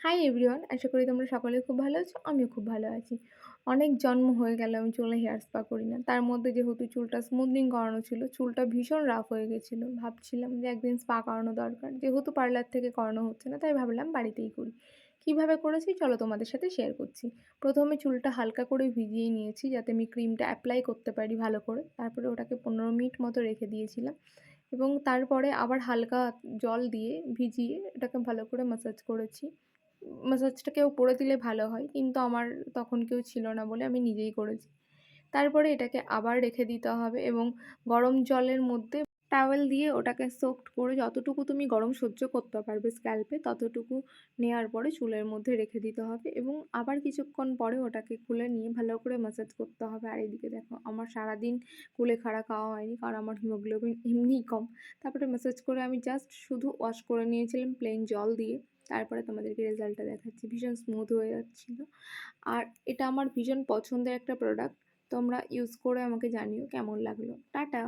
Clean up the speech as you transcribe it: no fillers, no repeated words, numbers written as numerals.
Hi everyone, আশা করি তোমরা সকলে খুব ভালো আছো। আমিও খুব ভালো আছি। অনেক জন্ম হয়ে গেল আমি চুলে হেয়ার স্পা করি না। তার মধ্যে যেহেতু চুলটা স্মুথনিং করানো ছিল, চুলটা ভীষণ রাফ হয়ে গেছিলো। ভাবছিলাম যে একদিন স্পা করানো দরকার। যেহেতু পার্লার থেকে করানো হচ্ছে না, তাই ভাবলাম বাড়িতেই করি। কিভাবে করেছি চলো তোমাদের সাথে শেয়ার করছি। প্রথমে চুলটা হালকা করে ভিজিয়ে নিয়েছি যাতে আমি ক্রিমটা অ্যাপ্লাই করতে পারি ভালো করে। তারপরে ওটাকে 15 মিনিট মতো রেখে দিয়েছিলাম এবং তারপরে আবার হালকা জল দিয়ে ভিজিয়ে এটাকে ভালো করে ম্যাসাজ করেছি। ম্যাসাজটা কেউ করে দিলে ভালো হয়, কিন্তু আমার তখন কেউ ছিল না বলে আমি নিজেই করেছি। তারপরে এটাকে আবার রেখে দিতে হবে এবং গরম জলের মধ্যে টাওয়েল দিয়ে ওটাকে সোকড করে যতটুকু তুমি গরম সহ্য করতে পারবে স্ক্যাল্পে ততটুকু নেওয়ার পরে চুলের মধ্যে রেখে দিতে হবে এবং আবার কিছুক্ষণ পরে ওটাকে খুলে নিয়ে ভালো করে ম্যাসাজ করতে হবে। আর এদিকে দেখো আমার সারাদিন কুলেখাড়া খাওয়া হয়নি, কারণ আমার হিমোগ্লোবিন এমনিই কম। তারপরে ম্যাসাজ করে আমি জাস্ট শুধু ওয়াশ করে নিয়েছিলাম প্লেন জল দিয়ে। তারপরে তোমাদেরকে রেজাল্টটা দেখাচ্ছি। ভীষণ স্মুথ হয়ে যাচ্ছিলো। আর এটা আমার ভীষণ পছন্দের একটা প্রোডাক্ট। তোমরা ইউজ করে আমাকে জানিও কেমন লাগলো। টাটা।